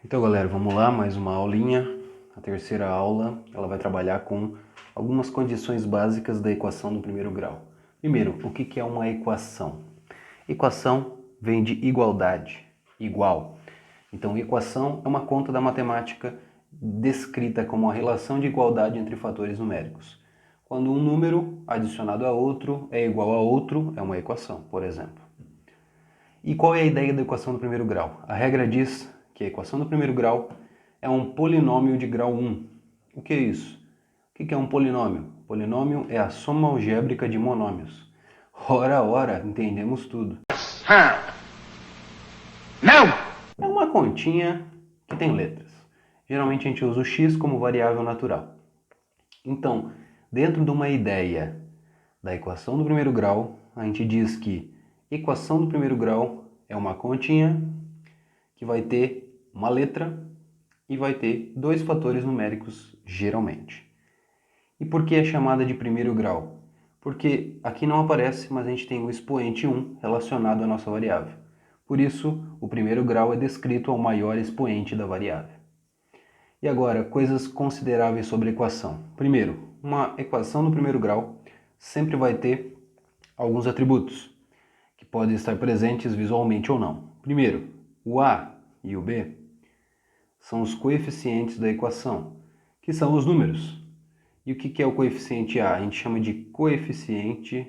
Então, galera, vamos lá, mais uma aulinha. A terceira aula, ela vai trabalhar com algumas condições básicas da equação do primeiro grau. Primeiro, o que é uma equação? Equação vem de igualdade, igual. Então, equação é uma conta da matemática descrita como a relação de igualdade entre fatores numéricos. Quando um número adicionado a outro é igual a outro, é uma equação, por exemplo. E qual é a ideia da equação do primeiro grau? A regra diz que a equação do primeiro grau é um polinômio de grau 1. O que é isso? O que é um polinômio? Polinômio é a soma algébrica de monômios. Ora, ora, entendemos tudo. Não! É uma continha que tem letras. Geralmente a gente usa o x como variável natural. Então, dentro de uma ideia da equação do primeiro grau, a gente diz que equação do primeiro grau é uma continha que vai ter uma letra e vai ter dois fatores numéricos, geralmente. E por que é chamada de primeiro grau? Porque aqui não aparece, mas a gente tem o expoente 1 relacionado à nossa variável. Por isso, o primeiro grau é descrito ao maior expoente da variável. E agora, coisas consideráveis sobre a equação. Primeiro, uma equação do primeiro grau sempre vai ter alguns atributos, que podem estar presentes visualmente ou não. Primeiro, o A e o B são os coeficientes da equação, que são os números. E o que é o coeficiente A? A gente chama de coeficiente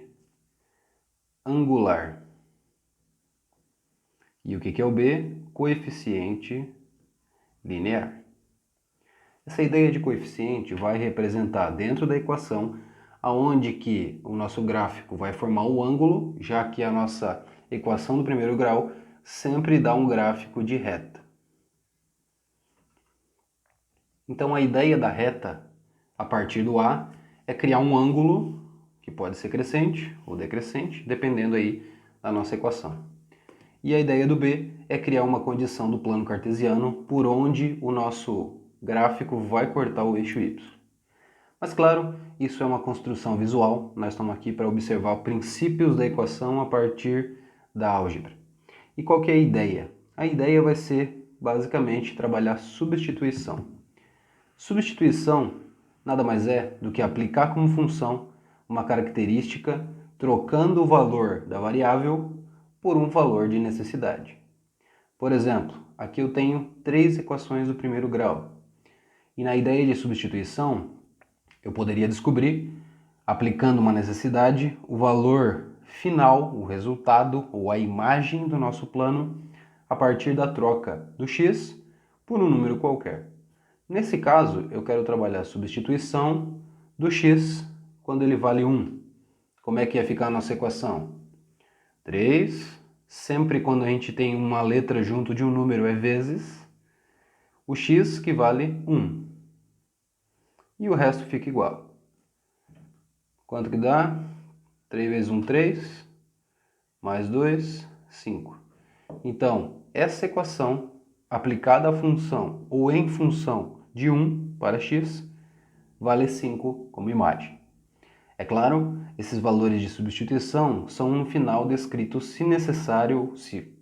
angular. E o que é o B? Coeficiente linear. Essa ideia de coeficiente vai representar dentro da equação aonde que o nosso gráfico vai formar o ângulo, já que a nossa equação do primeiro grau sempre dá um gráfico de reta. Então a ideia da reta, a partir do A, é criar um ângulo, que pode ser crescente ou decrescente, dependendo aí da nossa equação. E a ideia do B é criar uma condição do plano cartesiano por onde o nosso gráfico vai cortar o eixo Y. Mas claro, isso é uma construção visual, nós estamos aqui para observar princípios da equação a partir da álgebra. E qual que é a ideia? A ideia vai ser basicamente trabalhar substituição. Substituição nada mais é do que aplicar como função uma característica trocando o valor da variável por um valor de necessidade. Por exemplo, aqui eu tenho três equações do primeiro grau. E na ideia de substituição, eu poderia descobrir, aplicando uma necessidade, o valor final, o resultado ou a imagem do nosso plano a partir da troca do x por um número qualquer. Nesse caso, eu quero trabalhar a substituição do x quando ele vale 1. Como é que ia ficar a nossa equação? 3, sempre quando a gente tem uma letra junto de um número é vezes o x que vale 1. E o resto fica igual. Quanto que dá? 3 vezes 1, 3, mais 2, 5. Então, essa equação aplicada à função ou em função de 1 para x, vale 5 como imagem. É claro, esses valores de substituição são no final descritos se necessário, se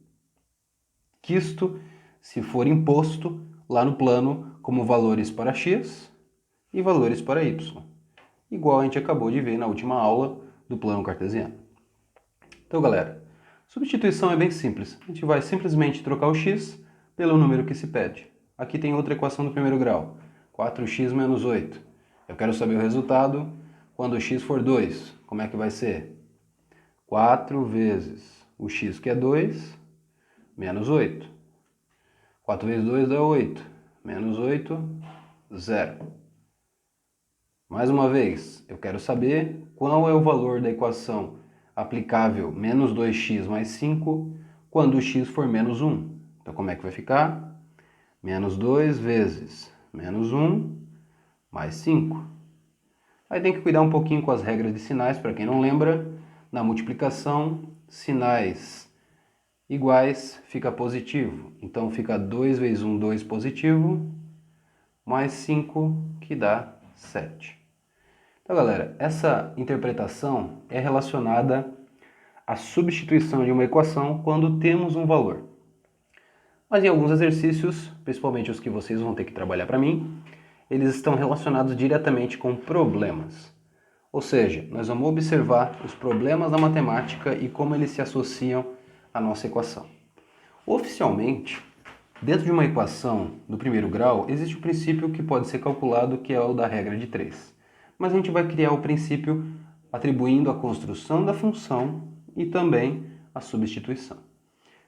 quisto, se for imposto lá no plano como valores para x e valores para y, igual a gente acabou de ver na última aula do plano cartesiano. Então, galera, substituição é bem simples. A gente vai simplesmente trocar o x pelo número que se pede. Aqui tem outra equação do primeiro grau, 4x menos 8. Eu quero saber o resultado quando o x for 2. Como é que vai ser? 4 vezes o x, que é 2, menos 8. 4 vezes 2 dá 8. Menos 8, 0. Mais uma vez, eu quero saber qual é o valor da equação aplicável menos 2x mais 5 quando o x for menos 1. Então, como é que vai ficar? Menos 2 vezes menos 1 mais 5. Aí tem que cuidar um pouquinho com as regras de sinais, para quem não lembra. Na multiplicação, sinais iguais fica positivo. Então, fica 2 vezes 1, 2 positivo, mais 5, que dá 7. Então, galera, essa interpretação é relacionada à substituição de uma equação quando temos um valor. Mas em alguns exercícios, principalmente os que vocês vão ter que trabalhar para mim, eles estão relacionados diretamente com problemas. Ou seja, nós vamos observar os problemas da matemática e como eles se associam à nossa equação. Oficialmente, dentro de uma equação do primeiro grau, existe um princípio que pode ser calculado, que é o da regra de 3. Mas a gente vai criar o princípio atribuindo a construção da função e também a substituição.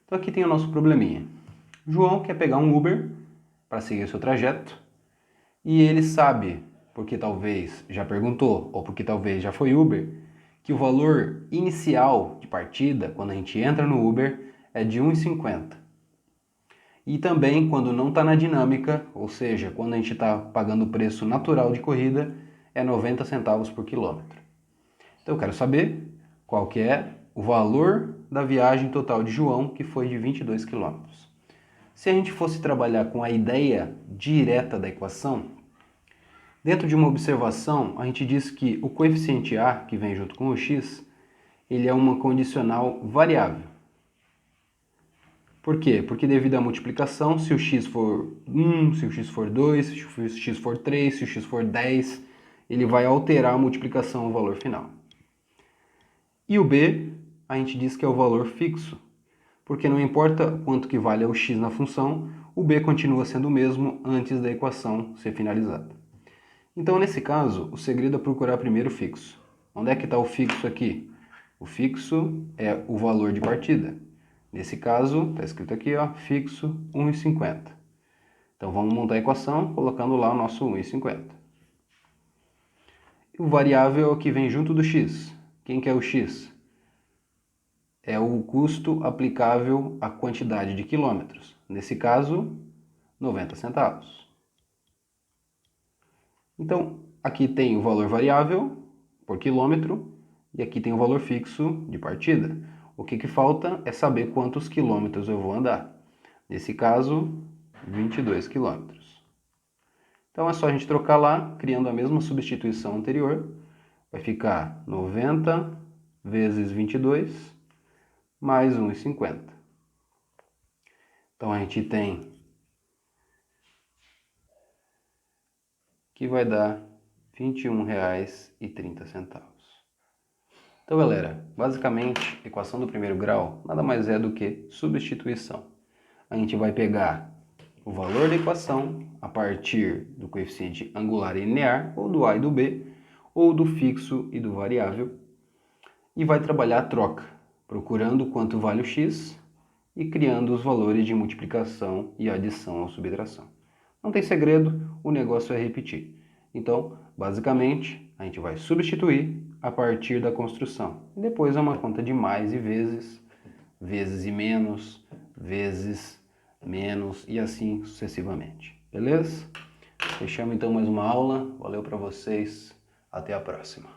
Então aqui tem o nosso probleminha. João quer pegar um Uber para seguir o seu trajeto e ele sabe, porque talvez já perguntou ou porque talvez já foi Uber, que o valor inicial de partida, quando a gente entra no Uber, é de 1,50. E também quando não está na dinâmica, ou seja, quando a gente está pagando o preço natural de corrida, é 90 centavos por quilômetro. Então eu quero saber qual que é o valor da viagem total de João, que foi de 22 quilômetros. Se a gente fosse trabalhar com a ideia direta da equação, dentro de uma observação, a gente diz que o coeficiente A, que vem junto com o x, ele é uma condicional variável. Por quê? Porque devido à multiplicação, se o x for 1, se o x for 2, se o x for 3, se o x for 10, ele vai alterar a multiplicação ao valor final. E o b, a gente diz que é o valor fixo, porque não importa quanto que vale o x na função, o b continua sendo o mesmo antes da equação ser finalizada. Então, nesse caso, o segredo é procurar primeiro o fixo. Onde é que está o fixo aqui? O fixo é o valor de partida. Nesse caso, está escrito aqui, ó, fixo 1,50. Então, vamos montar a equação colocando lá o nosso 1,50. O variável é o que vem junto do x. Quem que é o x? É o custo aplicável à quantidade de quilômetros. Nesse caso, 90 centavos. Então, aqui tem o valor variável por quilômetro e aqui tem o valor fixo de partida. O que falta é saber quantos quilômetros eu vou andar. Nesse caso, 22 quilômetros. Então é só a gente trocar lá, criando a mesma substituição anterior. Vai ficar 90 vezes 22 mais 1,50. Então a gente tem que vai dar R$ 21,30. Então, galera, basicamente, a equação do primeiro grau nada mais é do que substituição. A gente vai pegar o valor da equação a partir do coeficiente angular e linear, ou do a e do b, ou do fixo e do variável, e vai trabalhar a troca, procurando quanto vale o x e criando os valores de multiplicação e adição ou subtração. Não tem segredo, o negócio é repetir. Então, basicamente, a gente vai substituir a partir da construção. E depois é uma conta de mais e vezes, vezes e menos, vezes menos e assim sucessivamente. Beleza? Fechamos então mais uma aula. Valeu para vocês. Até a próxima.